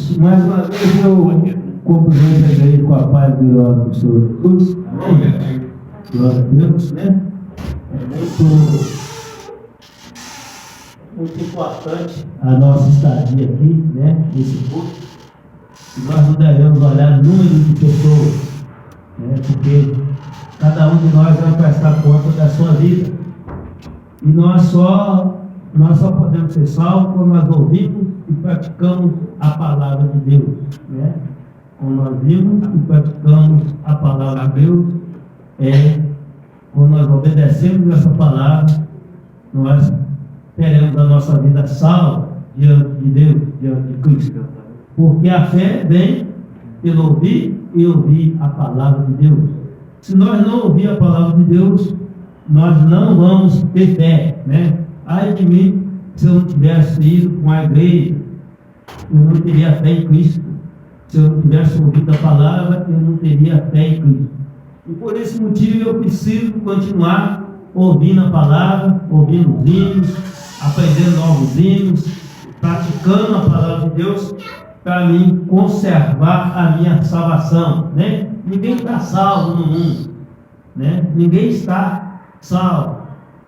Queridos, mais uma vez eu cumprimento a igreja com a paz gloriosa do Senhor Jesus. Amém? Glória a Deus, né? É muito importante a nossa estadia aqui, né? Nesse culto. E nós não devemos olhar o número de pessoas, né? Porque cada um de nós vai prestar conta da sua vida. E nós só podemos ser salvos quando nós ouvimos e praticamos a palavra de Deus, né? Quando nós vimos e praticamos a palavra de Deus, quando nós obedecemos essa palavra, nós teremos a nossa vida salva diante de Deus, diante de Cristo. Porque a fé vem pelo ouvir e ouvir a palavra de Deus. Se nós não ouvir a palavra de Deus, nós não vamos ter fé, né? Ai de mim, se eu não tivesse ido com a igreja, eu não teria fé em Cristo. Se eu não tivesse ouvido a palavra, eu não teria fé em Cristo. E por esse motivo eu preciso continuar ouvindo a palavra, ouvindo os hinos, aprendendo novos hinos, praticando a palavra de Deus, para mim conservar a minha salvação, né? Ninguém está salvo no mundo, né? Ninguém está salvo.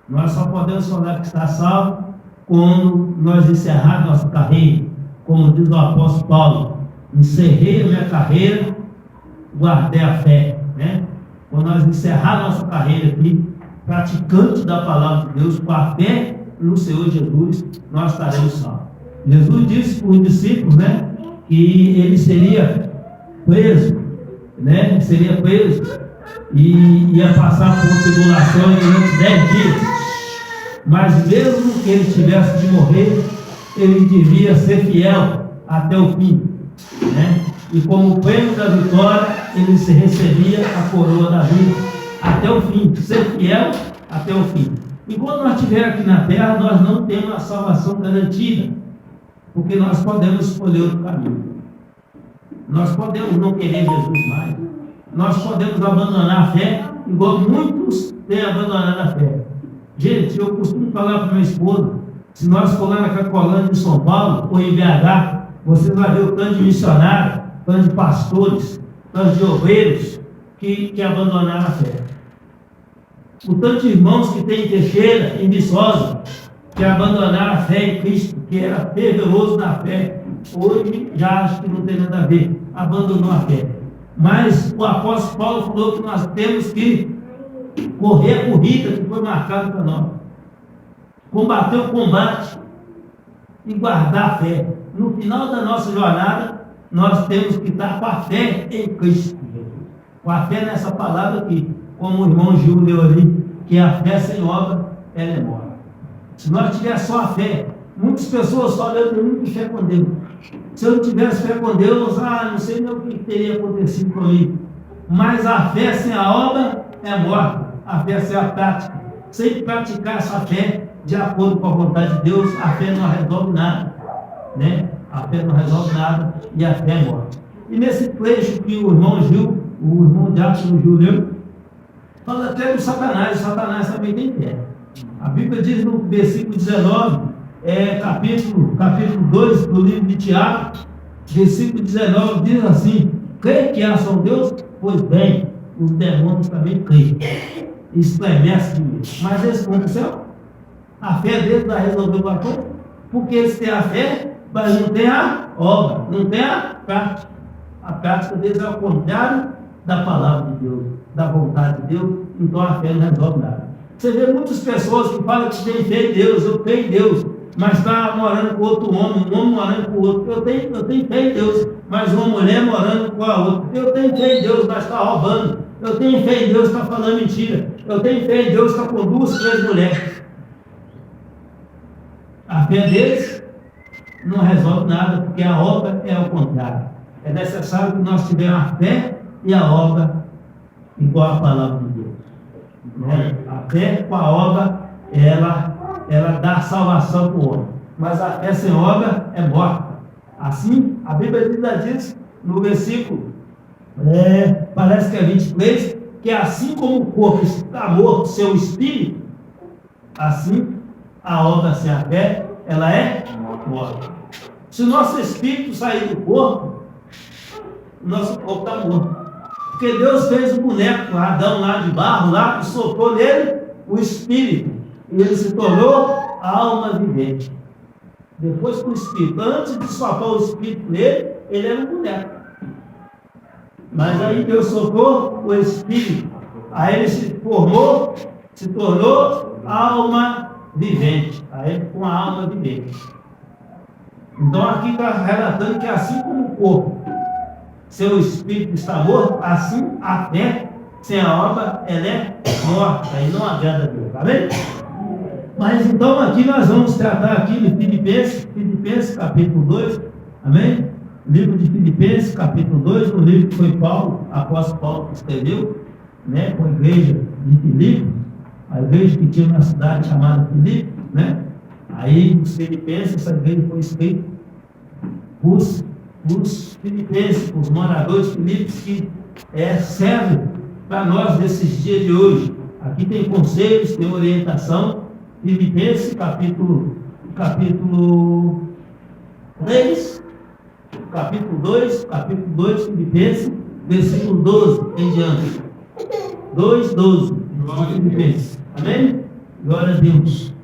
Nós só podemos falar que está salvo quando nós encerrarmos nossa carreira, como diz o apóstolo Paulo: encerrei a minha carreira, guardei a fé, né? Quando nós encerrarmos nossa carreira aqui, praticante da palavra de Deus, com a fé no Senhor Jesus, nós estaremos salvos. Jesus disse para os discípulos, né, que ele seria preso, né? Seria preso e ia passar por tribulações durante 10 dias. Mas mesmo que ele tivesse de morrer, ele devia ser fiel até o fim, né? E como prêmio da vitória, ele se recebia a coroa da vida até o fim, ser fiel até o fim. Enquanto nós estivermos aqui na terra, nós não temos a salvação garantida, porque nós podemos escolher outro caminho. Nós podemos não querer Jesus mais. Nós podemos abandonar a fé, igual muitos têm abandonado a fé. Gente, eu costumo falar para minha esposa: se nós for lá na Cracolândia de São Paulo ou em BH, você vai ver o tanto de missionários, tanto de pastores, tanto de obreiros que abandonaram a fé. O tanto de irmãos que tem em Teixeira, em Viçosa, que abandonaram a fé em Cristo, que era fervoroso na fé, hoje já acho que não tem nada a ver, abandonou a fé. Mas o apóstolo Paulo falou que nós temos que correr a corrida que foi marcada para nós, combater o combate e guardar a fé. No final da nossa jornada, nós temos que estar com a fé em Cristo, com a fé nessa palavra aqui, como o irmão Gil leu ali, que a fé sem obra, ela é morta. Se nós tivermos só a fé, muitas pessoas falam: eu tenho muita fé com Deus. Se eu não tivesse fé com Deus, não sei nem o que teria acontecido comigo. Mas a fé sem a obra é morta. A fé sem a prática. Sem praticar essa fé de acordo com a vontade de Deus, a fé não resolve nada, né? A fé não resolve nada e a fé é morta. E nesse trecho que o irmão Diácono Gil leu, fala até do Satanás. O Satanás também tem fé. A Bíblia diz no versículo 19, capítulo 2 do livro de Tiago, versículo 19, diz assim: crê que há só Deus? Pois bem, os demônios também creem, estremece de medo, mas eles vão para o céu. A fé deles vai resolver alguma coisa, porque eles têm a fé, mas não tem a obra, não tem a prática. A prática deles é o contrário da palavra de Deus, da vontade de Deus. Então a fé não resolve nada. Você vê muitas pessoas que falam que têm fé em Deus, eu tenho em Deus, mas está morando com outro homem, um homem morando com o outro. Eu tenho fé em Deus, mas uma mulher morando com a outra. Eu tenho fé em Deus, mas está roubando. Eu tenho fé em Deus, está falando mentira. Eu tenho fé em Deus, está com 2, 3 mulheres. A fé deles não resolve nada, porque a obra é o contrário. É necessário que nós tivermos a fé e a obra igual à palavra de Deus. A fé com a obra, ela dá salvação para o homem. Mas a fé sem obra é morta. Assim, a Bíblia diz no versículo, parece que é 23, que assim como o corpo está morto, seu espírito, assim a obra sem a fé, ela é morta. Se o nosso espírito sair do corpo, o nosso corpo está morto. Porque Deus fez o boneco, Adão lá de barro, lá, e soprou nele o espírito. E ele se tornou a alma vivente. Depois com o espírito. Antes de soprar o espírito nele, ele era um boneco. Mas aí Deus soprou o espírito. Aí ele se formou, se tornou alma vivente. Aí ele ficou uma alma vivente. Então aqui está relatando que assim como o corpo, seu espírito está morto, assim a fé, sem a obra, ela é morta. Aí não agrada a Deus. Tá vendo? Mas então aqui nós vamos tratar aqui de Filipenses capítulo 2. Amém? Livro de Filipenses, capítulo 2, um livro que foi Paulo, apóstolo Paulo, que escreveu, né, com a igreja de Filipe, a igreja que tinha uma cidade chamada Filipe, né? Aí os filipenses, essa igreja foi escrita os filipenses, os moradores de Filipe, que serve para nós nesses dias de hoje. Aqui tem conselhos, tem orientação. Filipenses, capítulo 3, capítulo 2, Filipenses, versículo 12 em diante. 2:12, Filipenses. Amém? Glória a Deus.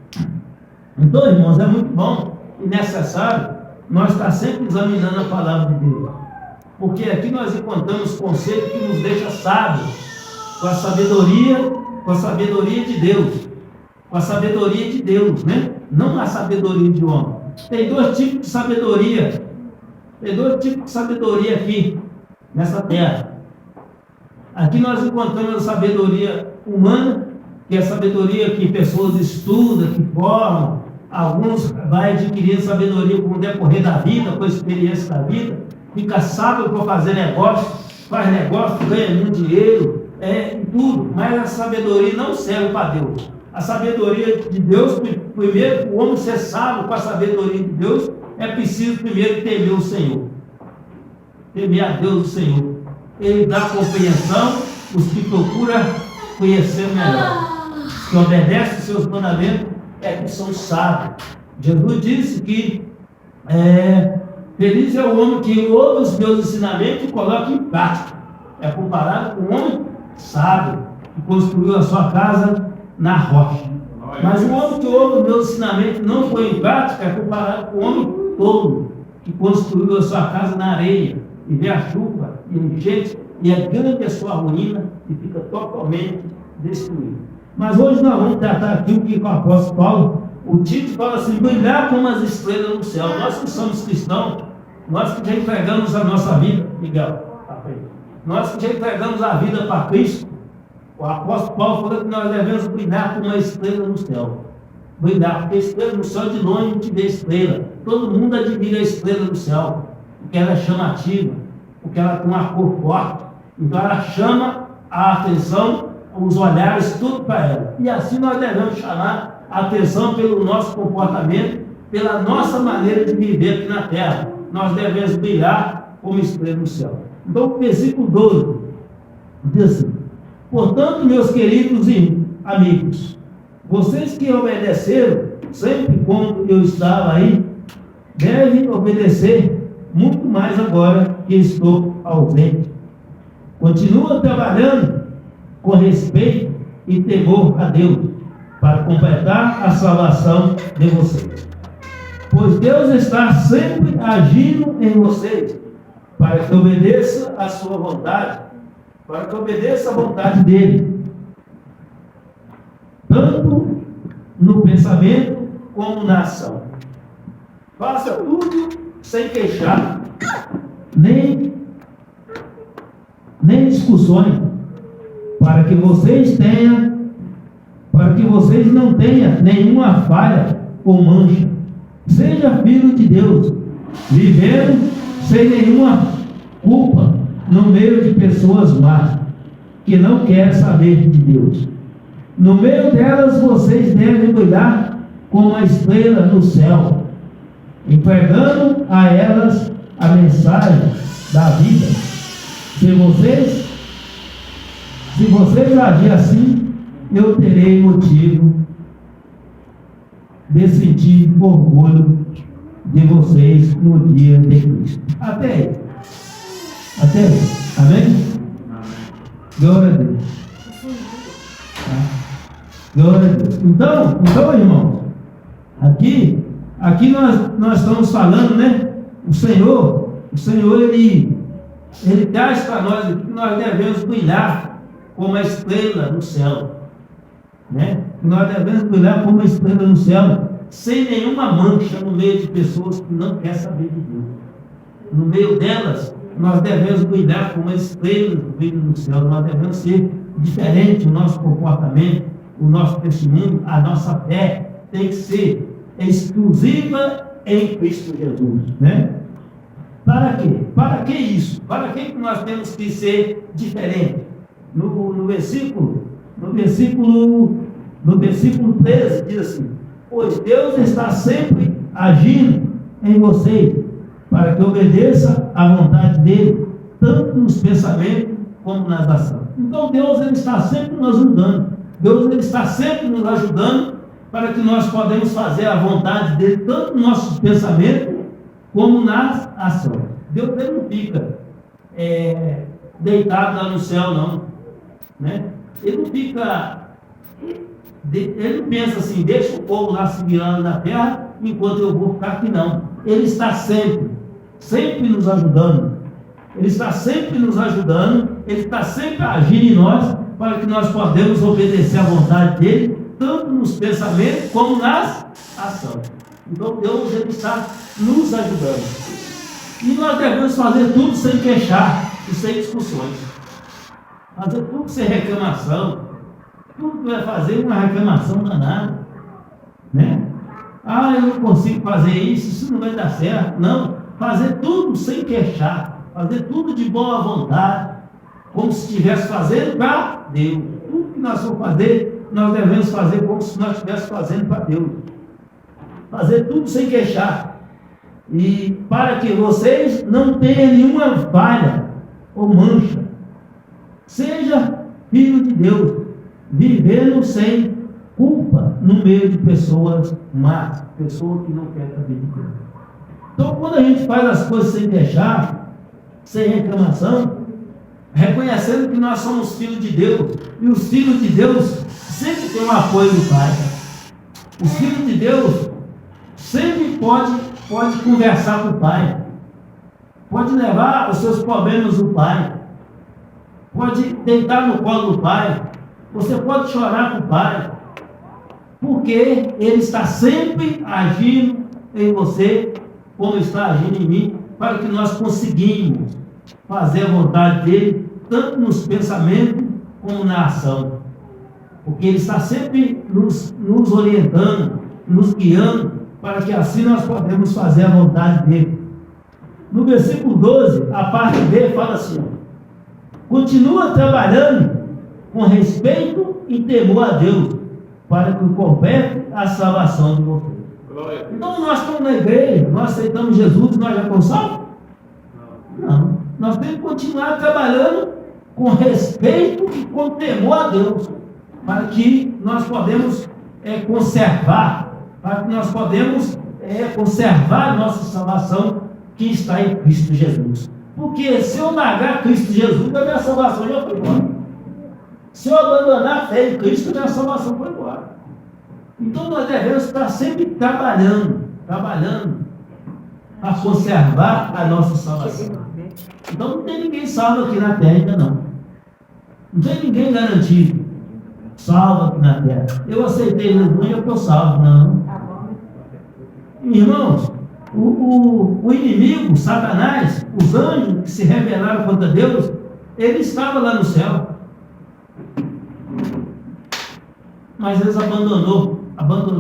Então, irmãos, é muito bom e necessário nós estar sempre examinando a palavra de Deus. Porque aqui nós encontramos conceitos que nos deixam sábios, com a sabedoria de Deus. Com a sabedoria de Deus, né? Não a sabedoria de homem. Tem dois tipos de sabedoria. Tem dois tipos de sabedoria aqui, nessa terra. Aqui nós encontramos a sabedoria humana, que é a sabedoria que pessoas estudam, que formam. Alguns vão adquirindo sabedoria com o decorrer da vida, com a experiência da vida. Fica sábio para fazer negócio, faz negócio, ganha muito dinheiro, e tudo. Mas a sabedoria não serve para Deus. A sabedoria de Deus, primeiro, o homem ser sábio com a sabedoria de Deus, é preciso primeiro temer o Senhor. Temer a Deus o Senhor. Ele dá compreensão, os que procuram conhecer melhor. Os que obedecem os seus mandamentos que são sábios. Jesus disse que feliz é o homem que ouve os meus ensinamentos e coloca em prática. É comparado com um homem sábio, que construiu a sua casa na rocha. Mas o homem que ouve os meus ensinamentos e não põe em prática é comparado com o homem tolo, que construiu a sua casa na areia, e vê a chuva e enchente, e é grande a sua ruína, e fica totalmente destruído. Mas hoje nós vamos tratar aqui o que o apóstolo Paulo, o Tito fala assim: brilhar como as estrelas no céu. Nós que somos cristãos, nós que já entregamos a nossa vida, Miguel, nós que já entregamos a vida para Cristo, o apóstolo Paulo falou que nós devemos brilhar como uma estrela no céu. Brilhar, porque a estrela no céu, de longe a gente vê estrela. Todo mundo admira a estrela no céu, porque ela é chamativa, porque ela tem uma cor forte. Então ela chama a atenção, os olhares, tudo para ela. E assim nós devemos chamar a atenção pelo nosso comportamento, pela nossa maneira de viver aqui na terra. Nós devemos brilhar como estrela no céu. Então o versículo 12 diz assim: portanto, meus queridos amigos, vocês que obedeceram sempre quando eu estava aí, devem obedecer muito mais agora que estou ausente. Continua trabalhando com respeito e temor a Deus, para completar a salvação de vocês. Pois Deus está sempre agindo em vocês, para que obedeça a sua vontade, para que obedeça a vontade dele, tanto no pensamento como na ação. Faça tudo sem queixar, nem discussões, para que vocês não tenham nenhuma falha ou mancha. Seja filho de Deus, vivendo sem nenhuma culpa no meio de pessoas más, que não querem saber de Deus. No meio delas vocês devem brilhar como a estrela no céu, entregando a elas a mensagem da vida. Se vocês agirem assim, eu terei motivo de sentir orgulho de vocês no dia de Cristo. Até aí. Até aí. Amém? Glória a Deus. Glória a Deus. Então, irmãos, aqui nós estamos falando, né? O Senhor, ele traz para nós aqui que nós devemos brilhar como a estrela no céu, né? Nós devemos brilhar como a estrela no céu, sem nenhuma mancha no meio de pessoas que não querem saber de Deus. No meio delas, nós devemos brilhar como a estrela que brilha no céu. Nós devemos ser diferente o nosso comportamento, o nosso testemunho, a nossa fé tem que ser exclusiva em Cristo Jesus, né? Para quê? Para que isso? Para que nós temos que ser diferente? No versículo 13 diz assim: pois Deus está sempre agindo em vocês, para que obedeça à vontade dele, tanto nos pensamentos como nas ações. Então Deus ele está sempre nos ajudando. Deus ele está sempre nos ajudando para que nós podemos fazer a vontade dele, tanto nos nossos pensamentos como nas ações. Deus ele não fica deitado lá no céu, não, né? Ele não fica, ele não pensa assim, deixa o povo lá se virando na terra enquanto eu vou ficar aqui, não. Ele está sempre nos ajudando. Ele está sempre nos ajudando, ele está sempre agindo em nós para que nós podemos obedecer à vontade dele, tanto nos pensamentos como nas ações. Então Deus ele está nos ajudando. E nós devemos fazer tudo sem queixar e sem discussões. Fazer tudo sem reclamação. Tudo que vai fazer uma reclamação danada, né? Ah, eu não consigo fazer isso não vai dar certo. Não, fazer tudo sem queixar, fazer tudo de boa vontade, como se estivesse fazendo para Deus. Tudo que nós vamos fazer, nós devemos fazer como se nós estivéssemos fazendo para Deus. Fazer tudo sem queixar. E para que vocês não tenham nenhuma falha ou mancha. Seja filho de Deus, vivendo sem culpa no meio de pessoas más, pessoas que não querem saber de Deus. Então, quando a gente faz as coisas sem queixar, sem reclamação, reconhecendo que nós somos filhos de Deus, e os filhos de Deus sempre têm o apoio do Pai. Os filhos de Deus sempre pode conversar com o Pai, pode levar os seus problemas ao Pai, pode deitar no colo do Pai, você pode chorar com o Pai, porque Ele está sempre agindo em você, como está agindo em mim, para que nós conseguimos fazer a vontade dEle, tanto nos pensamentos como na ação, porque Ele está sempre nos orientando, nos guiando, para que assim nós podemos fazer a vontade dEle. No versículo 12, a parte B fala assim: continua trabalhando com respeito e temor a Deus, para que complete a salvação de vocês. Então nós estamos na igreja, nós aceitamos Jesus, nós já estamos salvos? Não. Nós temos que continuar trabalhando com respeito e com temor a Deus, para que nós podemos conservar a nossa salvação que está em Cristo Jesus. Porque se eu largar Cristo Jesus, a minha salvação já foi embora. Se eu abandonar a fé em Cristo, a minha salvação foi embora. Então nós devemos estar sempre trabalhando para conservar a nossa salvação. Então não tem ninguém salvo aqui na terra ainda não. Não tem ninguém garantido salvo aqui na terra. Eu aceitei Jesus e eu estou salvo, não. Irmãos, o inimigo, Satanás, os anjos que se rebelaram contra Deus, ele estava lá no céu. Mas eles abandonou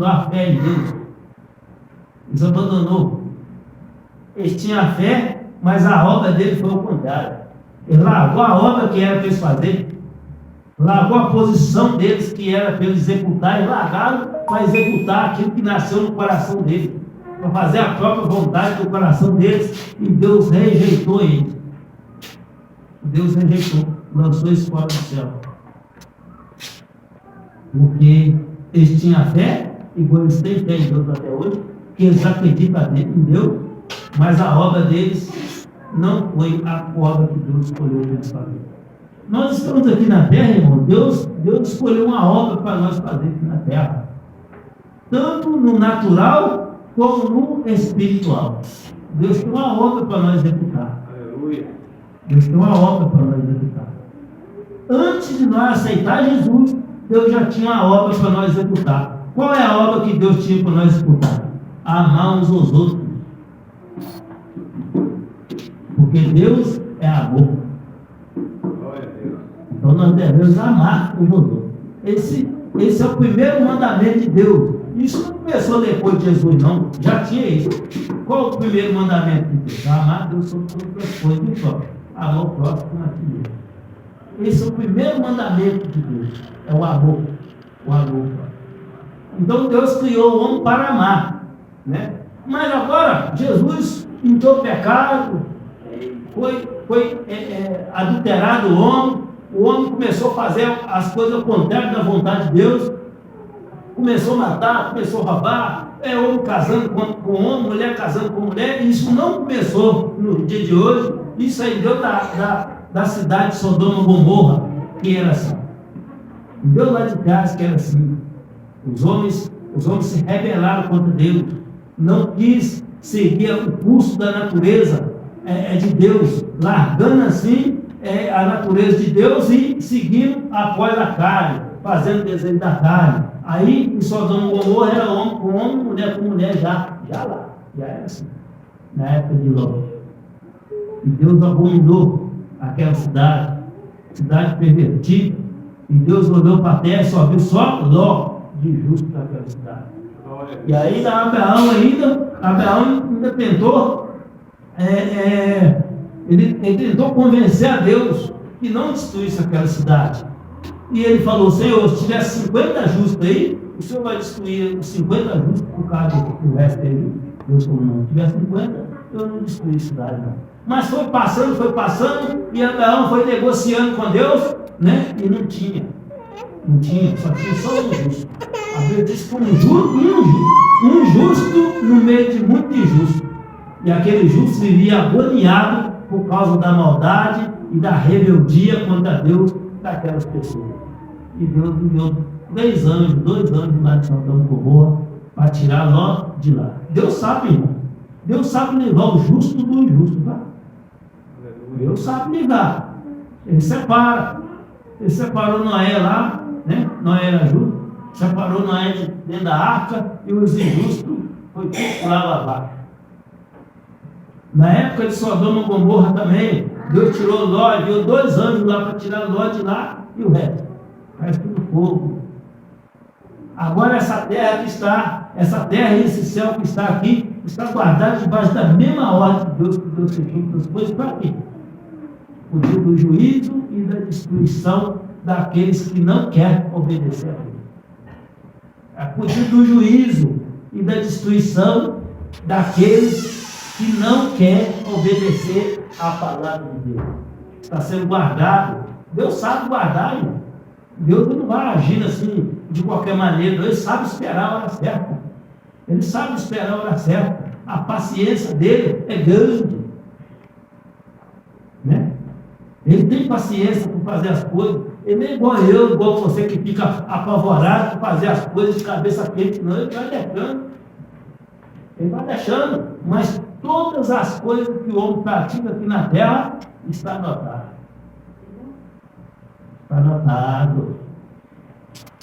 a fé em Deus. Eles abandonou. Eles tinham a fé, mas a obra dele foi o contrário. Ele largou a obra que era para eles fazer, largou a posição deles que era para eles executar, e largaram para executar aquilo que nasceu no coração deles, para fazer a própria vontade do coração deles, e Deus rejeitou eles. Deus rejeitou, lançou eles fora do céu. Porque eles tinham a fé, igual eles têm fé em Deus até hoje, que que eles acreditam em Deus, mas a obra deles não foi a obra que Deus escolheu para eles fazerem. Nós estamos aqui na terra, irmão. Deus escolheu uma obra para nós fazer aqui na terra, tanto no natural como no espiritual. Deus tem uma obra para nós executar. Aleluia. Deus tem uma obra para nós executar. Antes de nós aceitar Jesus, Deus já tinha uma obra para nós executar. Qual é a obra que Deus tinha para nós executar? Amar uns aos outros. Porque Deus é amor. Então nós devemos amar uns aos outros. Esse é o primeiro mandamento de Deus. Isso não começou depois de Jesus, não. Já tinha isso. Qual o primeiro mandamento de Deus? Amar Deus sobre todas as coisas do próximo. Amar o próximo como a ti mesmo. Esse é o primeiro mandamento de Deus. É o amor. O amor. Então Deus criou o homem para amar, né? Mas agora Jesus entrou o pecado, foi adulterado o homem começou a fazer as coisas contrárias da vontade de Deus, começou a matar, começou a roubar, homem casando com homem, mulher casando com mulher. Isso não começou no dia de hoje, isso aí deu da cidade de Sodoma e Gomorra, que era assim. Deu lá de trás que era assim. Os homens se rebelaram contra Deus, não quis seguir o curso da natureza de Deus, largando assim a natureza de Deus e seguindo após a carne, fazendo o desejo da carne. Aí em Sodoma e Gomorra era homem com homem, mulher com mulher, já era assim, na época de Ló. E Deus abominou aquela cidade pervertida, e Deus olhou para a terra e só viu só Ló de justo naquela cidade. E aí Abraão ainda tentou, ele tentou convencer a Deus que não destruísse aquela cidade. E ele falou: Senhor, se tiver 50 justos aí, o Senhor vai destruir os 50 justos por causa do resto dele. Deus falou: não, se tiver 50, eu não destruí a cidade, não. Mas foi passando, e Abraão foi negociando com Deus, né? E não tinha, só tinha só um justo. A Bíblia diz que um justo no meio de muito injusto. E aquele justo vivia agoniado por causa da maldade e da rebeldia contra Deus daquelas pessoas. E Deus enviou 2 anos lá de Sodoma e Gomorra para tirar Ló de lá. Deus sabe, irmão. Deus sabe levar o justo do injusto, tá? Deus sabe ligar. Ele separou Noé lá, né? Noé era justo. Separou Noé dentro da arca e os injustos foi tudo lá abaixo. Na época de Sodoma e Gomorra também, Deus tirou Ló, deu 2 anos lá para tirar Ló de lá e o resto do fogo. Agora essa terra e esse céu que está aqui, está guardado debaixo da mesma ordem de Deus, que Deus fez as coisas para quê? O dia do juízo e da destruição daqueles que não querem obedecer a Deus. É por dia do juízo e da destruição daqueles que não querem obedecer à palavra de Deus. Está sendo guardado. Deus sabe guardar, irmão. Deus não vai agir assim de qualquer maneira. Ele sabe esperar a hora certa. A paciência dele é grande, né? Ele tem paciência para fazer as coisas. Ele não é igual você que fica apavorado para fazer as coisas de cabeça quente. Não, ele vai deixando. Mas todas as coisas que o homem pratica aqui na terra está anotado.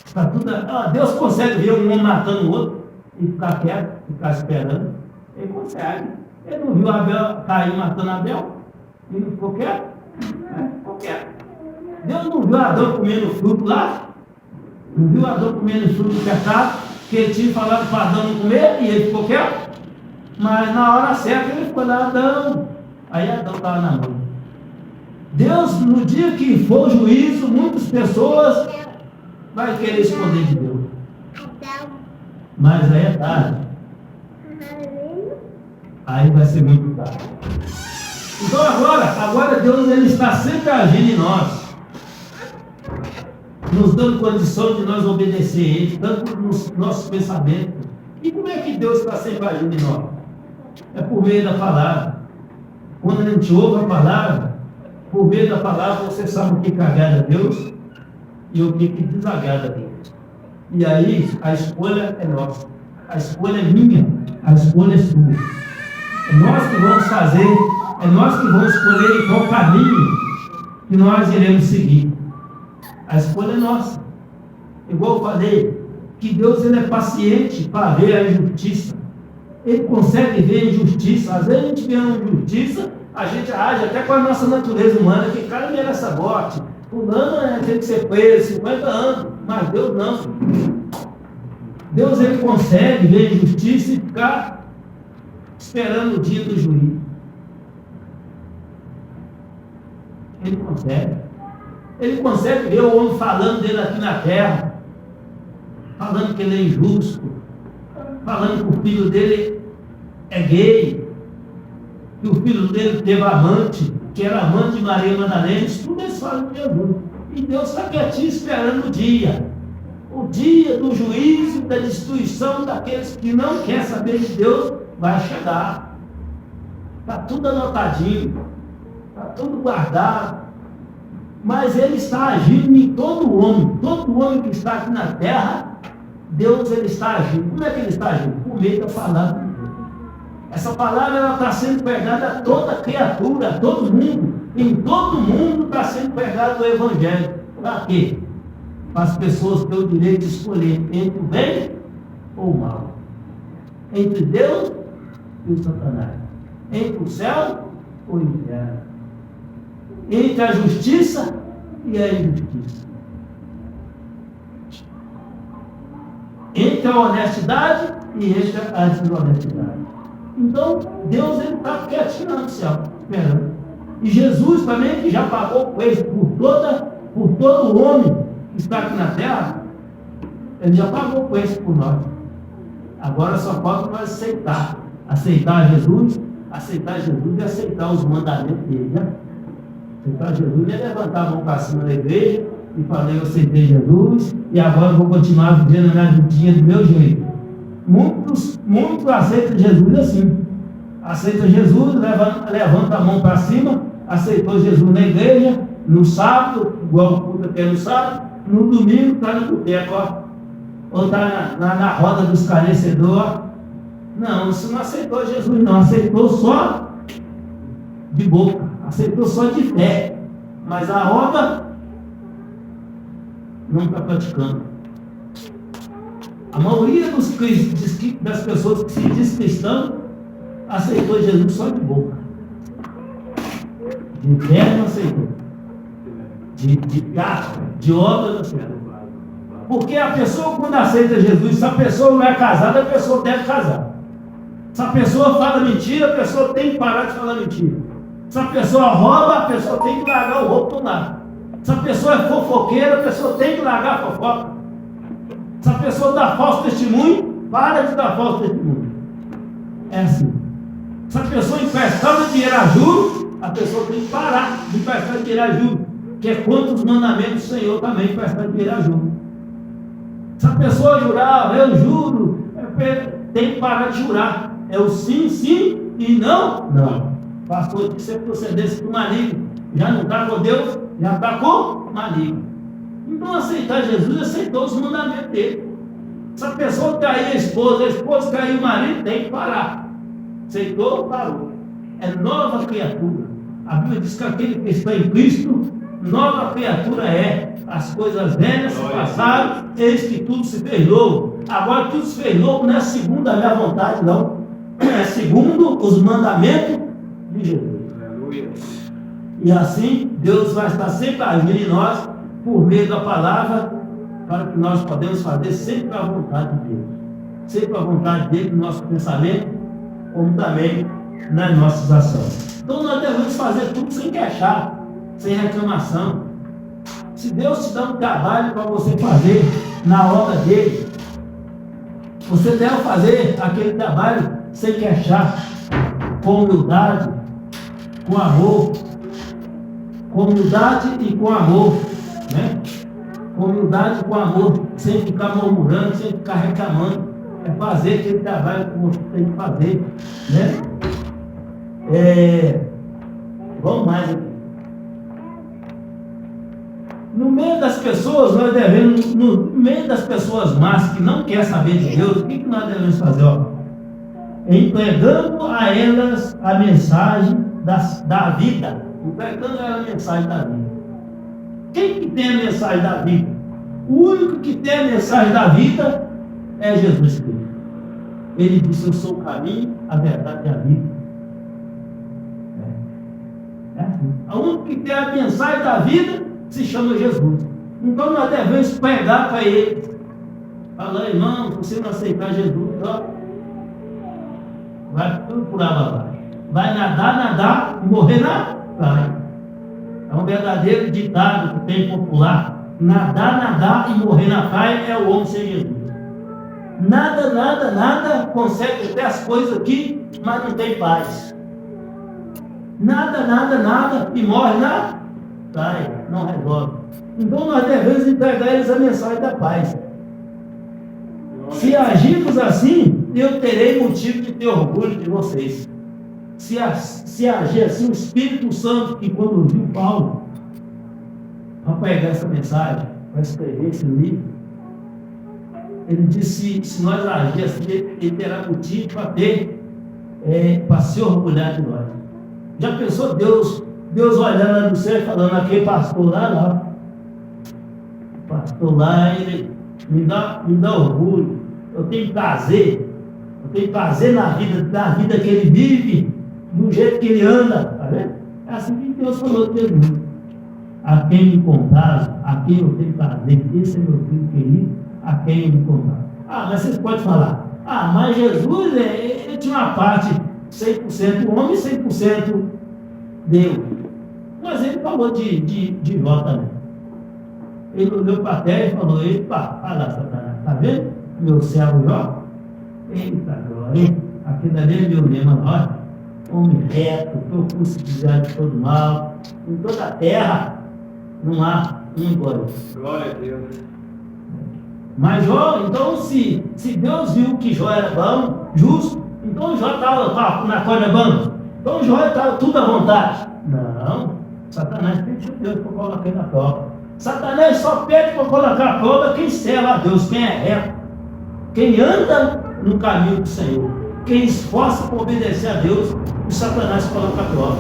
Está tudo. Deus consegue ver um homem matando o outro e ficar quieto, ficar esperando. Ele consegue. Ele não viu Abel cair matando Abel? Ele não ficou quieto? Ficou quieto. Deus não viu Adão comendo fruto lá? Não viu Adão comendo fruto do pecado? Que ele tinha falado para Adão não comer e ele ficou quieto? Mas na hora certa ele ficou lá, Adão. Aí Adão estava na mão. Deus, no dia que for o juízo, muitas pessoas vão querer esconder de Deus. Mas aí é tarde. Aí vai ser muito tarde. Então agora Deus ele está sempre agindo em nós, nos dando condição de nós obedecer a Ele, tanto nos nossos pensamentos. E como é que Deus está sempre agindo em nós? É por meio da palavra. Quando a gente ouve a palavra, por meio da palavra você sabe o que agrada a Deus e o que desagrada a Deus. E aí a escolha é nossa. A escolha é minha, a escolha é sua. É nós que vamos fazer, é nós que vamos escolher em qual caminho que nós iremos seguir. A escolha é nossa. Igual eu falei, que Deus ele é paciente para ver a injustiça. Ele consegue ver a injustiça. Às vezes a gente vê uma injustiça, a gente age até com a nossa natureza humana, que cara merece a morte. Fulano tem que ser preso 50 anos, mas Deus não. Deus ele consegue ver a injustiça e ficar esperando o dia do juízo. Ele consegue. Ele consegue ver o homem falando dele aqui na terra, falando que ele é injusto, falando que o filho dele é gay, que o filho dele teve amante, que era amante de Maria Madalena. Isso tudo eles falam de Jesus. E Deus está quietinho esperando o dia do juízo, da destruição daqueles que não querem saber de Deus, vai chegar. Está tudo anotadinho, está tudo guardado. Mas Ele está agindo em todo homem que está aqui na terra. Deus ele está agindo. Como é que Ele está agindo? Por meio da palavra de Deus. Essa palavra ela está sendo pregada a toda criatura, a todo mundo. Em todo mundo está sendo pregado o Evangelho. Para quê? Para as pessoas terem o direito de escolher entre o bem ou o mal, entre Deus e o Satanás, entre o céu ou o inferno, entre a justiça e a injustiça, entre a honestidade e entre a desonestidade. Então, Deus ele está quietinho lá no céu, esperando. E Jesus também, que já pagou o preço por todo homem que está aqui na terra, ele já pagou o preço por nós. Agora só falta nós aceitar Jesus e aceitar os mandamentos dele, né? Aceitar Jesus é levantar a mão para cima da igreja e falar: eu aceitei Jesus e agora vou continuar vivendo a minha vidinha do meu jeito. Muitos aceitam Jesus assim. Aceita Jesus, levanta a mão para cima, aceitou Jesus na igreja, no sábado, igual o culto que é no sábado, no domingo está no boteco, ou está na roda dos escarnecedores. Não, isso não aceitou Jesus, não, aceitou só de boca, aceitou só de fé, mas a obra não está praticando. A maioria das pessoas que se diz cristão aceitou Jesus só de boca. De fé não aceitou. De obra não aceitou. Porque a pessoa, quando aceita Jesus, se a pessoa não é casada, a pessoa deve casar. Se a pessoa fala mentira, a pessoa tem que parar de falar mentira. Se a pessoa rouba, a pessoa tem que largar o roubo do lado. Se a pessoa é fofoqueira, a pessoa tem que largar a fofoca. Se a pessoa dá falso testemunho, para de dar falso testemunho. É assim. Se a pessoa emprestava dinheiro a juros, a pessoa tem que parar de emprestar dinheiro a juros, que é contra os mandamentos do Senhor também emprestar dinheiro a juros. Se a pessoa jurar, eu juro, tem que parar de jurar. É o sim, sim e não, não. Pastor, que você procedesse com o maligno, já não está com Deus, já está com o maligno. Então aceitar Jesus, aceitou os mandamentos dele. Se a pessoa trair a esposa trair o marido, tem que parar. Aceitou, parou. É nova criatura. A Bíblia diz que aquele que está em Cristo, nova criatura é. As coisas velhas se passaram, eis que tudo se fez novo. Agora tudo se fez novo, não é segundo a minha vontade, não. É segundo os mandamentos de Jesus. Aleluia. E assim, Deus vai estar sempre agindo em nós, por meio da palavra, para que nós podemos fazer sempre a vontade de Deus. Sempre a vontade dele no nosso pensamento, como também nas nossas ações. Então nós devemos fazer tudo sem queixar, sem reclamação. Se Deus te dá um trabalho para você fazer na obra dele, você deve fazer aquele trabalho sem queixar, com humildade, com amor, com humildade e com amor, né? Com humildade e com amor, sem ficar murmurando, sem ficar reclamando. É fazer aquele trabalho que você tem que fazer, né? Vamos mais aqui. No meio das pessoas, nós devemos, no meio das pessoas más que não querem saber de Deus, o que nós devemos fazer? Entregando a elas a mensagem da vida. Entregando a elas a mensagem da vida. Quem que tem a mensagem da vida? O único que tem a mensagem da vida é Jesus Cristo. Ele disse: eu sou o caminho, a verdade e a vida. O único que tem a mensagem da vida se chama Jesus. Então nós devemos pregar para ele. Falar: irmão, se você não aceitar Jesus, ó, vai por água abaixo. Vai nadar e morrer na praia. É um verdadeiro ditado que tem popular: nadar e morrer na praia é o homem sem Jesus. Nada consegue ter as coisas aqui, mas não tem paz. Nada e morre na praia, não resolve. Então nós devemos entregar a eles a mensagem da paz. Se agirmos assim, eu terei motivo de ter orgulho de vocês. Se agir assim, o Espírito Santo que conduziu Paulo para pregar essa mensagem, para escrever esse livro, ele disse: se nós agirmos assim, ele terá motivo para se orgulhar de nós. Já pensou Deus olhando lá do céu e falando: aquele pastor lá, o pastor lá, ele me dá orgulho, eu tenho prazer na vida que ele vive, do jeito que ele anda, tá vendo? É assim que Deus falou de Jesus: a quem me comprazo, a quem eu tenho prazer, esse é meu filho querido, a quem eu me comprazo. Mas vocês podem falar: mas Jesus, ele tinha uma parte 100% homem e 100% Deus. Mas ele falou de Jó também. Ele olhou para a terra e falou: epa, olha lá, Satanás, está vendo meu servo Jó? Eita glória, aquele ali é meu mesmo, olha, homem reto, procura se desviar de todo mal. Em toda a terra não há um igual. Glória a Deus. Mas Jó, então, se Deus viu que Jó era bom, justo, então Jó estava na corda bamba. Então Jó estava tudo à vontade. Não, Satanás pediu Deus para colocar ele na prova. Satanás só pede para colocar a prova quem serve a Deus, quem é reto, quem anda no caminho do Senhor, quem esforça para obedecer a Deus. O Satanás coloca a prova.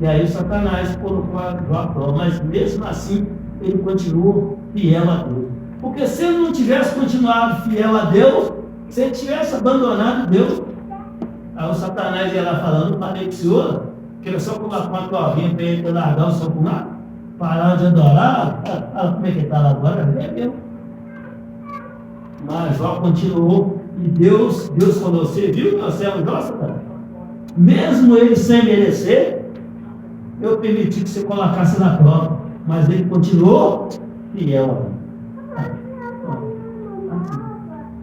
E aí o Satanás colocou a prova, mas mesmo assim ele continuou fiel a Deus. Porque se ele não tivesse continuado fiel a Deus, se ele tivesse abandonado Deus, aí o Satanás ia lá falando: falei para o senhor que era só colocar uma provinha para ele largar o seu pomar, parar de adorar. Olha como é que ele está lá agora, é mesmo. Mas Jó continuou, e Deus falou: você viu que você é um Jó, Satanás? Mesmo ele sem merecer, eu permiti que você colocasse na prova, mas ele continuou fiel a mim.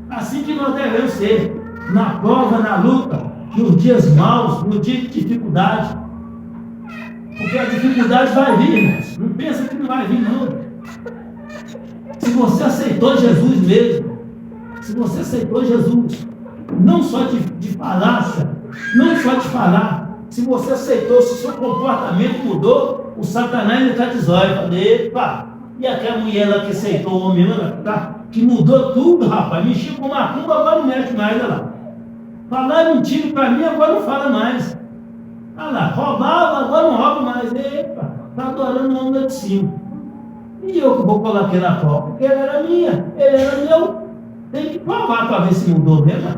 Assim que nós devemos ser, na prova, na luta, nos dias maus, no dia de dificuldade. Porque a dificuldade vai vir, irmãos. Não pensa que não vai vir, não. Se você aceitou Jesus mesmo, se você aceitou Jesus, não só de falácia, não só de falar, se você aceitou, se o seu comportamento mudou, o Satanás está dizendo: epa, e aquela mulher lá que aceitou o homem, que mudou tudo, rapaz, mexia com macumba, agora não mexe mais, olha lá. Falar mentira para mim, agora não fala mais. Olha lá, roubava, agora não rouba mais. Epa, está adorando o homem lá de cima. E eu que vou colocar ele na prova, porque ele era minha, ele era meu. Tem que provar para ver se mudou mesmo.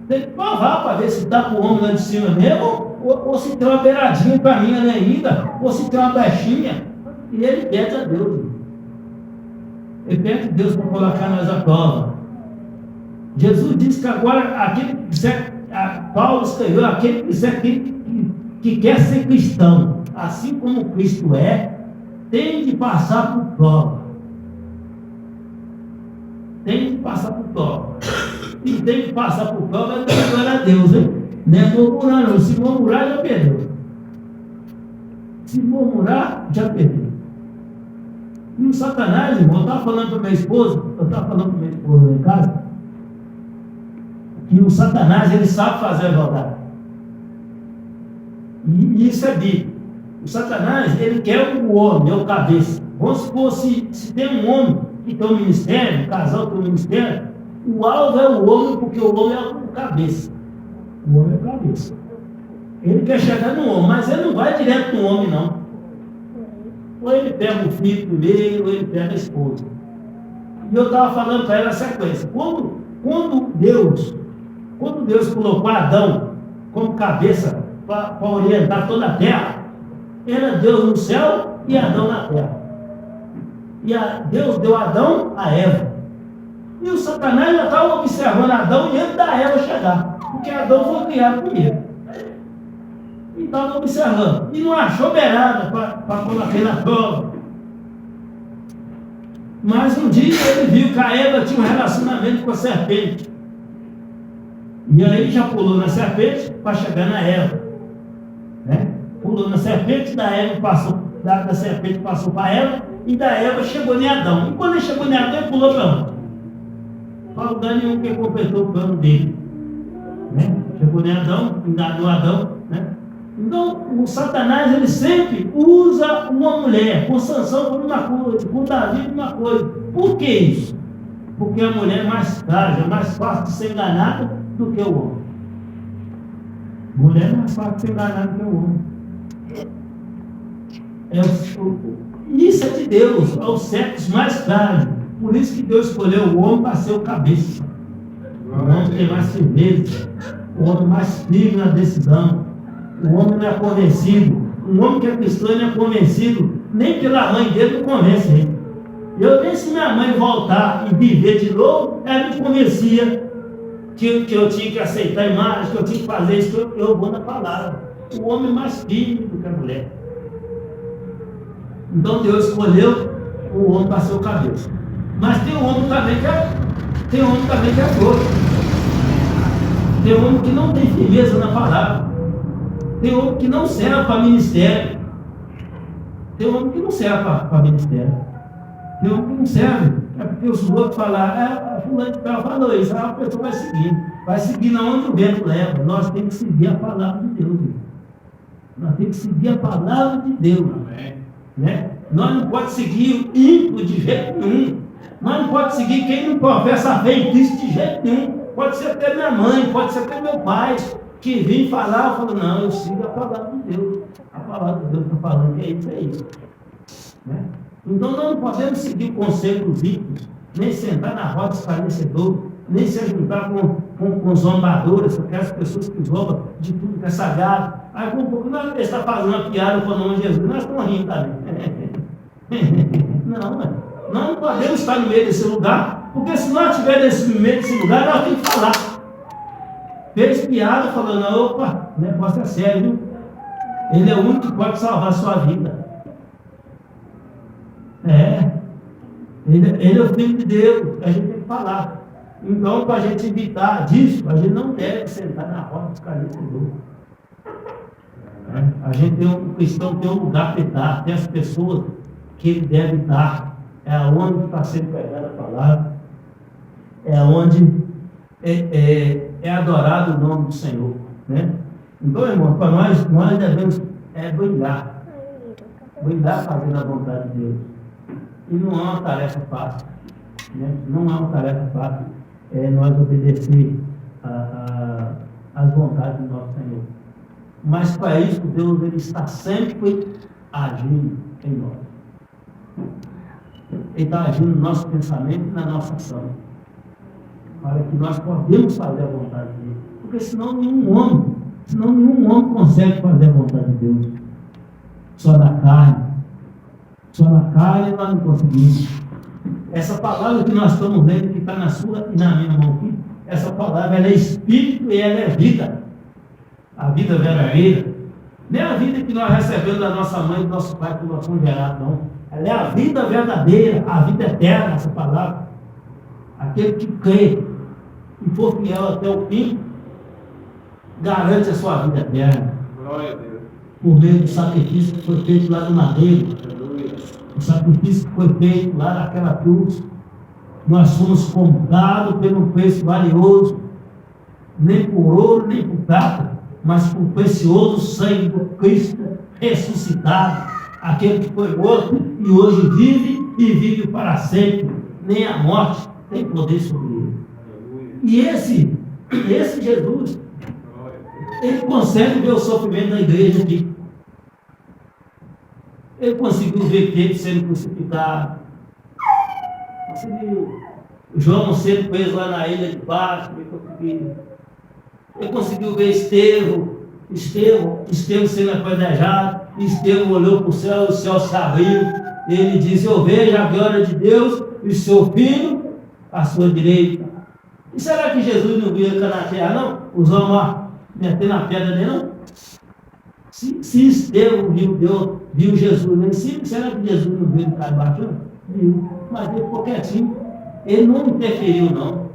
Tem que provar para ver se está com o homem lá de cima mesmo, ou se tem uma beiradinha para mim ali ainda, ou se tem uma baixinha. E ele pede a Deus. Ele pede a Deus para colocar nós à prova. Jesus disse que agora aquele que quiser, Paulo escreveu: aquele que quiser que quer ser cristão, assim como Cristo é, tem de passar por prova. Tem de passar por prova. E tem de passar por prova, é glória a Deus, hein? Não é murmurar, não. Se murmurar, já perdeu. Se murmurar, já perdeu. E o Satanás, irmão, eu estava falando para minha esposa lá em casa, que o Satanás, ele sabe fazer a maldade. E isso é bíblico. O Satanás, ele quer o homem, é o cabeça. Vamos supor, se tem um homem que tem um ministério, um casal que tem um ministério, o alvo é o homem, porque o homem é o cabeça. O homem é o cabeça. Ele quer chegar no homem, mas ele não vai direto no homem, não. Ou ele pega o filho primeiro, ou ele pega a esposa. E eu estava falando para ela a sequência. Quando Deus colocou Adão como cabeça para orientar toda a terra, era Deus no céu e Adão na terra. E Deus deu Adão a Eva. E o Satanás já estava observando Adão e antes da Eva chegar. Porque Adão foi criado primeiro. E estava observando. E não achou beirada para colocar na prova. Mas um dia ele viu que a Eva tinha um relacionamento com a serpente. E aí já pulou na serpente para chegar na Eva. Né? Pulou na serpente, da serpente passou para Eva, e da Eva chegou em Adão. E quando ele chegou em Adão, ele pulou para onde? Para lugar nenhum que completou o plano dele. Né? Chegou em Adão, enganou Adão. Né? Então, o Satanás, ele sempre usa uma mulher, com Sansão por uma coisa, com Davi por uma coisa. Por que isso? Porque a mulher é mais frágil, é mais fácil de ser enganada do que o homem. Mulher é mais fácil de ser enganada do que o homem. Isso é de Deus, é o sexo mais frágil. Por isso que Deus escolheu o homem para ser o cabeça. O homem tem mais firmeza, o homem mais firme na decisão. O homem não é convencido. Um homem que é cristão não é convencido, nem pela mãe dele não convence ele. Eu nem se minha mãe voltar e viver de novo, ela me convencia que eu tinha que aceitar a imagem, que eu tinha que fazer isso, que eu vou na palavra. O homem é mais firme do que a mulher. Então Deus escolheu o homem para ser o cabeça. Mas tem um homem também que é doido. Tem um homem que não tem firmeza na palavra. Tem homem que não serve para ministério. Tem homem que não serve para ministério. Tem homem que não serve. É porque os outros falaram, fulano de tal falou isso, a pessoa vai seguir. Vai seguir na onde o vento leva. Nós temos que seguir a palavra de Deus. Nós temos que seguir a palavra de Deus. Né? Nós não podemos seguir o ímpio de jeito nenhum. Nós não podemos seguir quem não professa a fé em Cristo de jeito nenhum. Pode ser até minha mãe, pode ser até meu pai, que vim falar, eu falo, não, eu sigo a palavra de Deus. A palavra de Deus está falando que é isso. Né? Então nós não podemos seguir o conselho dos ímpios, nem sentar na roda esclarecedora, nem se juntar com zombadores, com aquelas pessoas que zombam de tudo que é sagrado. Aí com um pouco nós estamos fazendo uma piada com o nome de Jesus, nós estamos rindo também. Não, nós não podemos estar no meio desse lugar, porque se nós estivermos no meio desse lugar, nós temos que falar. Fez piada, falando, opa, o negócio é sério, viu? Ele é o único que pode salvar a sua vida. Ele é o Filho de Deus, a gente tem que falar. Então, para a gente evitar disso, a gente não deve sentar na roda esclarecedora. A gente tem o cristão tem um lugar para estar, tem as pessoas que ele deve estar. É onde está sendo pregada a palavra, é onde é adorado o nome do Senhor. Né? Então, irmão, para nós devemos brilhar fazendo a vontade de Deus. E não é uma tarefa fácil. Né? Não é uma tarefa fácil nós obedecer às vontades do nosso Senhor. Mas para isso, Deus ele está sempre agindo em nós. Ele está agindo no nosso pensamento e na nossa ação. Para que nós podemos fazer a vontade dele. Porque senão nenhum homem consegue fazer a vontade de Deus. Só na carne. Só na carne nós não conseguimos. Essa palavra que nós estamos lendo, que está na sua e na minha mão aqui, essa palavra ela é espírito e ela é vida. A vida verdadeira. Não é a vida que nós recebemos da nossa mãe e do nosso pai, que nós fomos gerados, não. Ela é a vida verdadeira, a vida eterna, essa palavra. Aquele que crê e for fiel até o fim, garante a sua vida eterna. Glória a Deus. Por meio do sacrifício que foi feito lá no madeiro. O sacrifício que foi feito lá naquela cruz, nós fomos comprados pelo preço valioso, nem por ouro, nem por prata, mas por precioso sangue do Cristo ressuscitado, aquele que foi morto e hoje vive e vive para sempre. Nem a morte tem poder sobre ele. E esse Jesus, ele consegue ver o sofrimento da igreja aqui. Ele conseguiu ver Pedro sendo crucificado. Conseguiu João sendo preso lá na ilha de Páscoa. Ele conseguiu ver Estevão sendo apedrejado. Estevão olhou para o céu se abriu. Ele disse: eu vejo a glória de Deus e seu filho à sua direita. E será que Jesus não viu na terra, não? Os homens lá metendo a pedra dele, não? Se Estevão viu Jesus lá em cima, será que Jesus não viu ele cá embaixo? Viu, mas ele ficou quietinho. Ele não interferiu, não.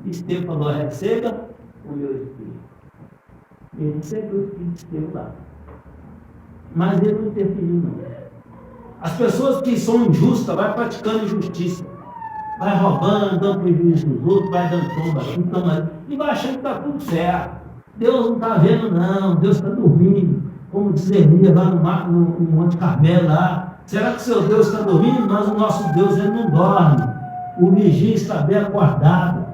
Estevão falou: receba o meu espírito. Ele recebeu o espírito de Estevão lá. Mas ele não interferiu, não. As pessoas que são injustas vai praticando injustiça. Vai roubando, dando prejuízo nos outros, vai dando tomba aqui, toma ali, e vai achando que está tudo certo. Deus não está vendo, não. Deus está dormindo. Como diz Elias lá no Monte Carmelo lá. Será que seu Deus está dormindo? Mas o nosso Deus, ele não dorme. O vigia está bem acordado.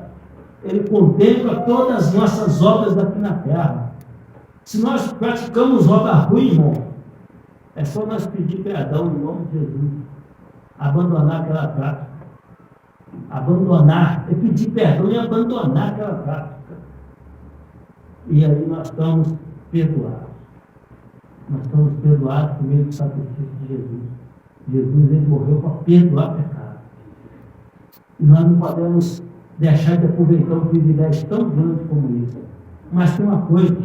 Ele contempla todas as nossas obras aqui na terra. Se nós praticamos obra ruim, irmão, é só nós pedir perdão em nome de Jesus. Abandonar aquela prática. É pedir perdão e abandonar aquela prática. E aí nós estamos perdoados. Nós estamos perdoados por meio do sacrifício de Jesus. Jesus, ele morreu para perdoar pecado. E nós não podemos deixar de aproveitar um privilégio tão grande como isso. Mas tem uma coisa,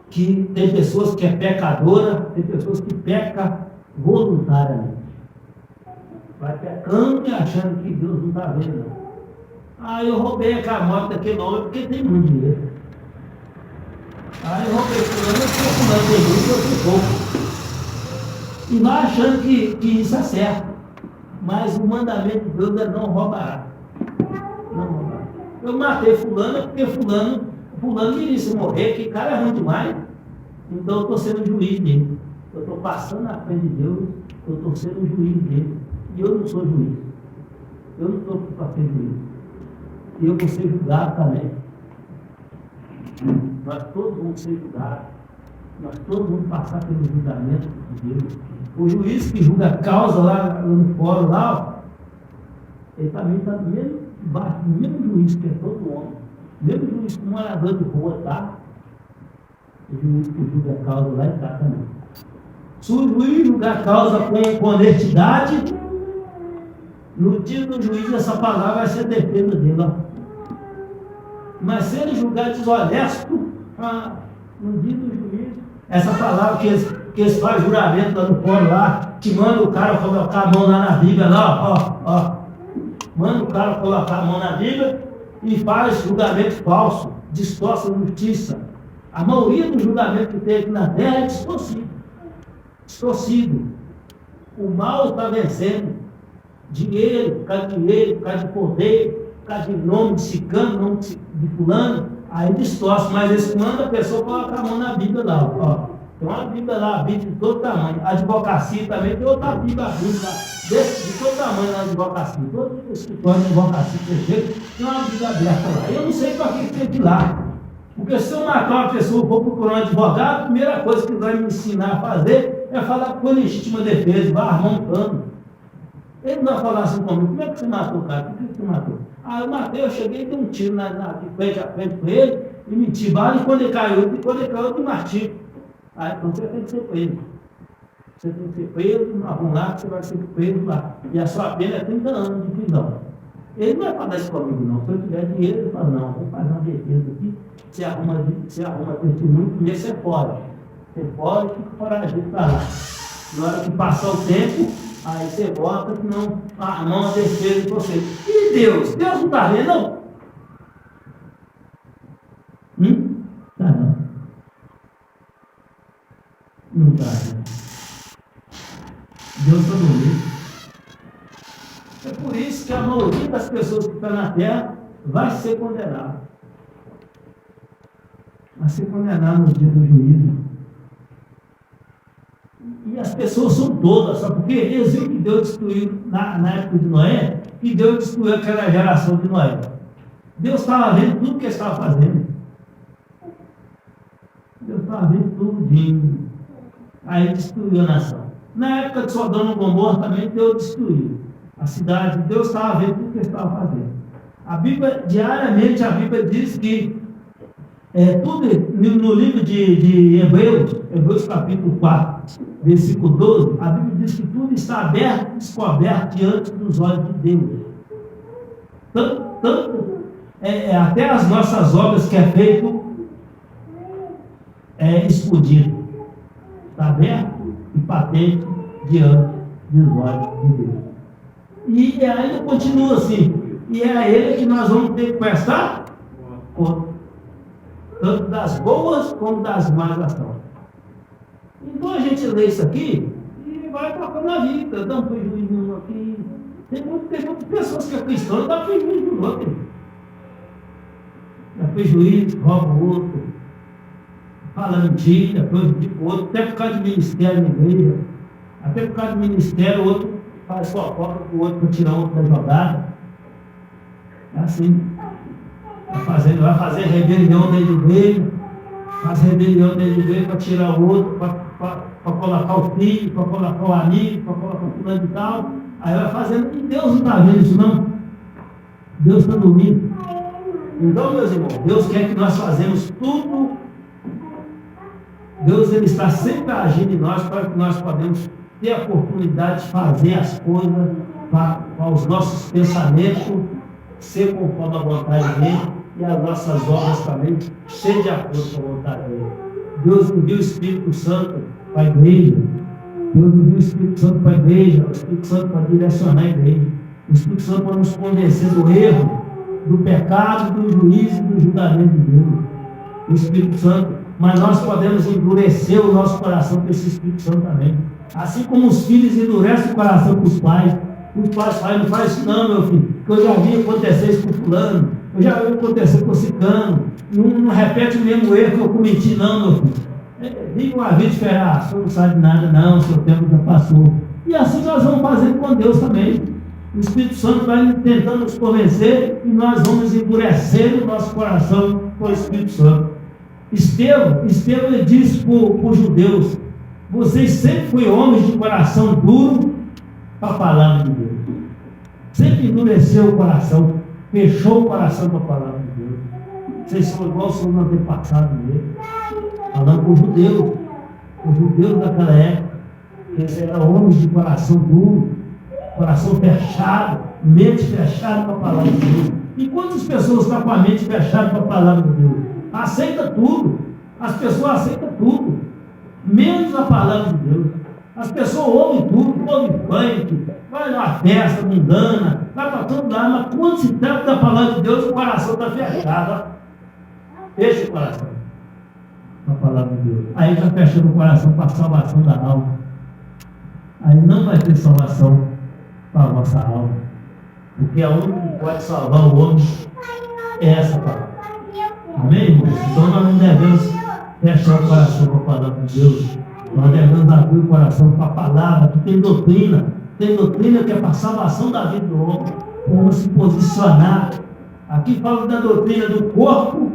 que tem pessoas que é pecadora, tem pessoas que pecam voluntariamente. Vai pecando e achando que Deus não está vendo. Eu roubei aquela moto daquele homem porque tem muito dinheiro. Eu roubei fulano porque fulano tem muito, eu tenho pouco. E vai achando que isso é certo. Mas o mandamento de Deus é não roubará. Não roubará. Eu matei fulano porque fulano iria morrer, que cara é ruim demais. Então eu estou sendo juiz dele. Eu estou passando na frente de Deus, eu estou sendo juiz dele. E eu não sou juiz. Eu não estou aqui para ser juiz. E eu vou ser julgado também. Nós todos vamos ser julgados. Nós todos vamos passar pelo julgamento de Deus. O juiz que julga a causa lá no fórum, lá, ele também está do mesmo juiz que é todo homem. Mesmo juiz que morador de rua, tá? O juiz que julga a causa lá está também. Se o juiz julgar a causa com honestidade, no dia do juiz essa palavra vai ser defesa dele. Ó. Mas se ele julgar desonesto, no dia do juiz, essa palavra que eles fazem juramento lá no fórum lá, que manda o cara colocar a mão lá na Bíblia, lá, manda o cara colocar a mão na Bíblia e faz julgamento falso, distorce a justiça. A maioria do julgamento que tem aqui na terra é distorcido. O mal está vencendo. Dinheiro, por causa de poder, por causa de nome de cicano, nome de fulano, aí distorce, mas esse manda a pessoa colocar a mão na Bíblia lá, ó. Tem uma Bíblia lá, a Bíblia de todo tamanho. A advocacia também tem outra Bíblia, a Bíblia lá, de todo tamanho na advocacia. Todo escritório de advocacia que chega, tem uma Bíblia aberta lá. Eu não sei para que tem que ir lá. Porque se eu matar uma pessoa, vou procurar um advogado, a primeira coisa que ele vai me ensinar a fazer é falar com legítima defesa, vai armar um plano. Ele não vai falar assim comigo: como é que você matou o cara? Por que você matou? Eu matei, eu cheguei e dei um tiro de frente a frente com ele, e meti bala, e quando ele caiu, eu te martiro. Então você tem que ser preso. Você tem que ser preso, arrumar lá, você vai ser preso lá. E a sua pena é 30 anos de prisão. Ele não vai falar isso comigo, não. Se eu tiver dinheiro, ele fala: não, vou fazer uma defesa aqui, você arruma testemunho, primeiro você foge. Você foge e fica foragido para lá. Na hora que passar o tempo, aí você volta, que não armar uma defesa de você. E Deus? Deus não está vendo, não? Tá não. Não está vendo. Deus está dormindo. É por isso que a maioria das pessoas que estão na terra vai ser condenada. Vai ser condenada no dia do juízo. E as pessoas são todas, sabe por quê? Eles viram que Deus destruiu na época de Noé, que Deus destruiu aquela geração de Noé. Deus estava vendo tudo que ele estava fazendo. Deus estava vendo tudo. Aí destruiu a nação. Na época de Sodoma e Gomorra também Deus destruiu a cidade. Deus estava vendo tudo que ele estava fazendo. A Bíblia, diariamente, a Bíblia diz que tudo no livro de Hebreus capítulo 4, versículo 12, a Bíblia diz que tudo está aberto, descoberto diante dos olhos de Deus. Tanto até as nossas obras que é feito escondido. Está aberto e patente diante dos olhos de Deus. E ainda continua assim. E é a Ele que nós vamos ter que prestar conta. Tanto das boas como das más ações. Então a gente lê isso aqui e vai tocando a vida, dá um prejuízo no aqui. Tem muitas pessoas que é cristão, dá prejuízo no outro. Dá prejuízo, rouba o outro, fala mentira, prejudica o outro, até por causa de ministério na igreja, até por causa de ministério, o outro faz fofoca com o outro para tirar o outro da jogada. É assim. Vai fazer rebelião dentro da igreja, faz rebelião dentro da igreja para tirar o outro, para colocar o filho, para colocar o amigo, para colocar o fulano e tal. Aí vai fazendo, e Deus não está vendo isso não. Deus está dormindo. Então, meus irmãos, Deus quer que nós fazemos tudo. Deus ele está sempre agindo em nós para que nós podemos ter a oportunidade de fazer as coisas para os nossos pensamentos ser conforme a vontade dele e as nossas obras também ser de acordo com a vontade dele. Deus enviou o Espírito Santo para a igreja. Deus enviou o Espírito Santo para a igreja, o Espírito Santo para direcionar a igreja, o Espírito Santo para nos convencer do erro, do pecado, do juízo e do julgamento de Deus. O Espírito Santo, mas nós podemos endurecer o nosso coração com esse Espírito Santo também. Assim como os filhos endurecem o coração com os pais. Os pais falam, não faz isso não, meu filho, que eu já vi acontecer isso com fulano, eu já vi acontecer com ciclano, não repete o mesmo erro que eu cometi não, meu filho. Diga uma vez que você não sabe de nada não, seu tempo já passou. E assim nós vamos fazendo com Deus também. O Espírito Santo vai tentando nos convencer e nós vamos endurecer o nosso coração com o Espírito Santo. Estevão ele disse para os judeus, vocês sempre foram homens de coração duro para a palavra de Deus. Sempre endureceu o coração, fechou o coração para a palavra de Deus. Vocês são igual o Senhor não ter passado nele. Falando com os judeus daquela época, eles eram homens de coração duro, coração fechado, mente fechada para a palavra de Deus. E quantas pessoas estão com a mente fechada para a palavra de Deus? Aceita tudo, as pessoas aceitam tudo, menos a palavra de Deus. As pessoas ouvem tudo, ouvem funk, vai numa festa mundana, vai para todo lado, mas quando se trata da palavra de Deus, o coração está fechado. Fecha o coração para a palavra de Deus. Aí está fechando o coração para a salvação da alma. Aí não vai ter salvação para a nossa alma. Porque a única que pode salvar o homem é essa palavra. Amém, irmãos? Então nós não devemos fechar o coração para a palavra de Deus. Nós devemos abrir o coração para a palavra, que tem doutrina que é para a salvação da vida do homem, como se posicionar. Aqui fala da doutrina do corpo,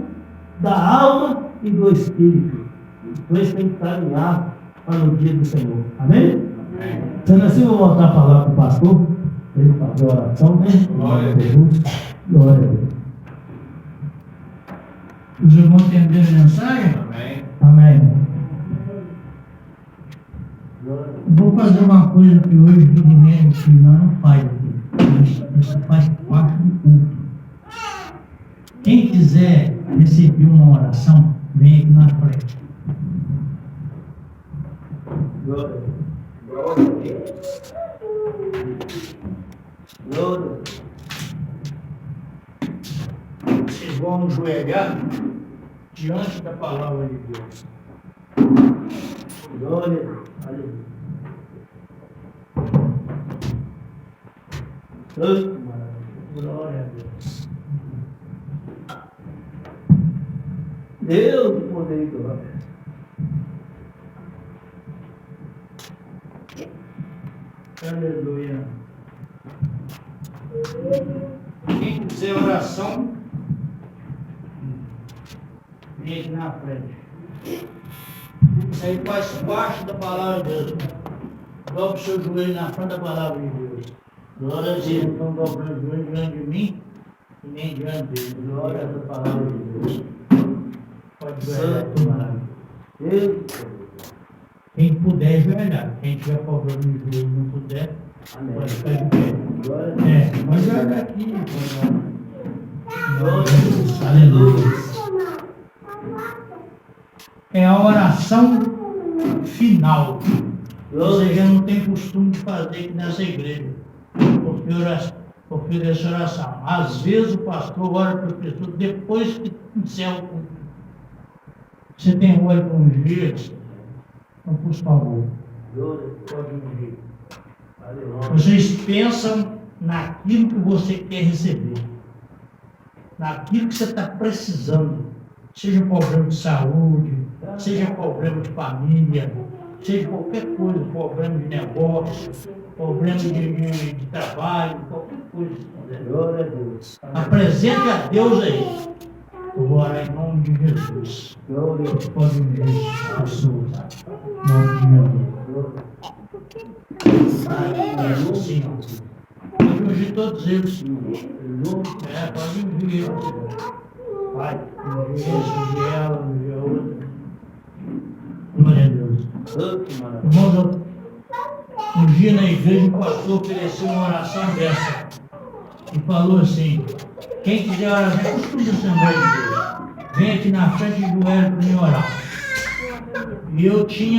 da alma e do espírito. Os dois têm que estar alinhados para o dia do Senhor. Amém? Amém. Sendo assim, eu vou voltar a palavra para o pastor, para ele fazer a oração, né? Glória a Deus. Glória a Deus. Os irmãos entenderam a mensagem? Amém. Amém. Vou fazer uma coisa que hoje ninguém não faz aqui. Isso faz parte do culto. Quem quiser receber uma oração, vem aqui na frente. Glória a Deus. Glória. Vocês vão ajoelhar diante da palavra de Deus. Glória a Deus. Glória a Deus. Deus, poder e glória. Aleluia. Quem quiser oração, vem aqui na frente. Isso aí faz parte da palavra de Deus. Dobre o seu joelho na frente da palavra de Deus. Glória a Vocês Deus. não estão dobrando o joelho diante de mim e nem diante dele. Glória à palavra de Deus. Pode ver, tomara. Deus. Quem puder joelhar. Quem tiver problema de joelho e não puder, Amém. pode ficar de pé. Glória a Deus. Pode jogar aqui. Glória a Deus. Aleluia. É a oração final. Você já não tem costume de fazer aqui nessa igreja. Porque essa oração. Às vezes o pastor ora para a pessoa depois que encerra o culto. Você tem óleo para ungir? Então, por favor, Glória. pode ungir. Aleluia. Vocês pensam naquilo que você quer receber, naquilo que você está precisando, seja problema de saúde, seja problema de família, seja qualquer coisa, problema de negócio, problema de trabalho, qualquer coisa. Glória a Deus. Apresente a Deus aí. Eu vou orar em nome de Jesus. Glória a Deus. Pode ungir as pessoas. Em nome de Jesus. Sim, pode ungir todos eles, Senhor. Pode ungir. Vai, ungir ela, ungir a outra. Glória a Deus. Irmãos, um dia na igreja o pastor ofereceu uma oração dessa e falou assim: quem quiser orar, vem costume da Assembleia de Deus, vem aqui na frente do joelho para mim orar. E eu tive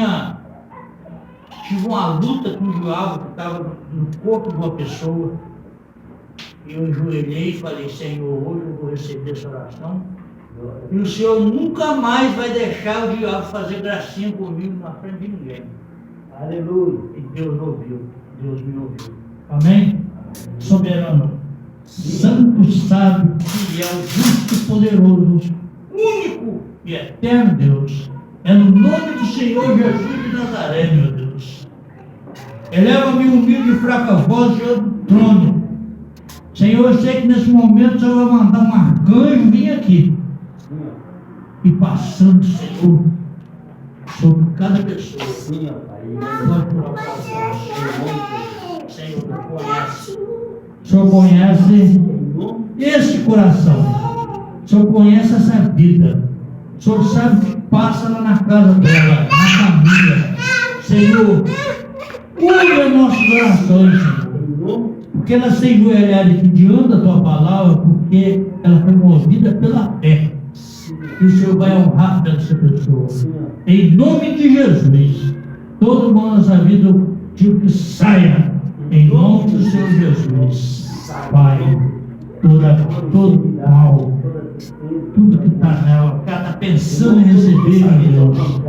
uma luta com o diabo que estava no corpo de uma pessoa. E eu ajoelhei e falei: Senhor, hoje eu vou receber essa oração. E o Senhor nunca mais vai deixar o diabo fazer gracinha comigo na frente de ninguém. Aleluia. E Deus ouviu, Deus me ouviu. Amém? Soberano, santo, sábio, fiel, justo e poderoso, único e eterno Deus. É no nome do Senhor Jesus de Nazaré, meu Deus. Eleva-me humilde e fraca voz diante do trono. Senhor, eu sei que nesse momento o Senhor vai mandar um arcanjo vir aqui. E passando, Senhor, sobre cada pessoa. Sim, ó Pai. Pode colocar o Senhor, me conhece. O Senhor conhece esse coração. O Senhor conhece essa vida. O Senhor sabe o que passa lá na casa dela, na família. Senhor, ouve nossas orações, Senhor. Porque ela se enjoelhar aqui diante da tua palavra, porque ela foi movida pela fé. E o Senhor vai honrar essa pessoa. Em nome de Jesus, todo mal nessa vida eu digo que saia. Em nome do Senhor Jesus. Pai, todo mal, tudo que está nela, que ela está pensando em receber, meu Deus.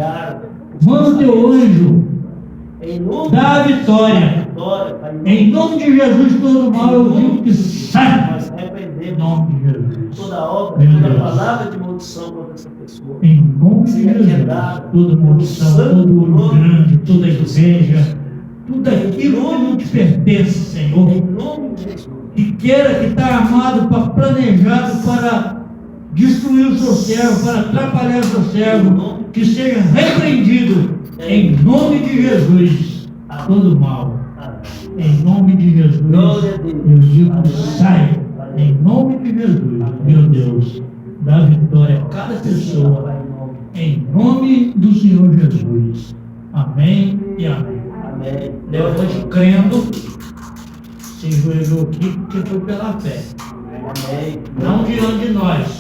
Manda o teu anjo, dá a vitória. Em nome de Jesus, todo mal eu digo que sai. Em nome de Jesus. Toda obra, Meu toda Deus. palavra de maldição contra essa pessoa. Em nome de Jesus, toda maldição, todo olho grande, toda inveja, tudo aquilo que não te pertence, Senhor, Em nome de Jesus. que queira, que está armado, planejado para destruir o seu servo, para atrapalhar o seu servo, que seja repreendido, em nome de Jesus, todo mal. Em nome de Jesus, eu digo, sai. Em nome de Jesus, meu Deus, dá vitória a cada pessoa. Em nome do Senhor Jesus. Amém e amém. Amém. Levante crendo, se enjoelhou aqui porque foi pela fé. Amém. Não diante de nós,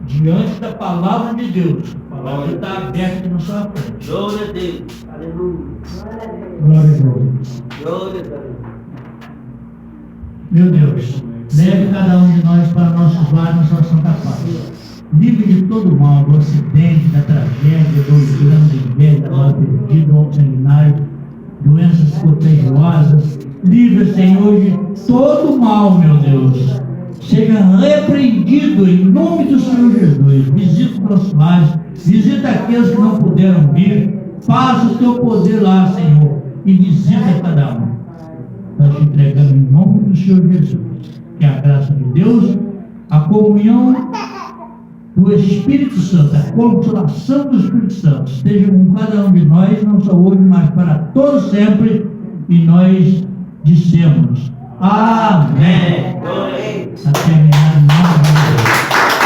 diante da palavra de Deus. A palavra está aberta aqui na sua frente. Glória a Deus. Aleluia. Glória a Deus. Glória a Deus. Meu Deus, leve cada um de nós para nossos lares na sua santa paz. Livre de todo mal, do acidente, da tragédia, do engano, da inveja, da mal perdida, do sanguinário, doenças contagiosas, livra, Senhor, de todo mal, meu Deus. Seja repreendido em nome do Senhor Jesus. Visita os nossos lares, visita aqueles que não puderam vir. Faça o teu poder lá, Senhor, e visita cada um. Nós te entregamos em nome do Senhor Jesus. Que a graça de Deus, a comunhão do Espírito Santo, a consolação do Espírito Santo esteja com cada um de nós, não só hoje, mas para todos sempre. E nós dissemos amém. Está terminado em nome de Deus.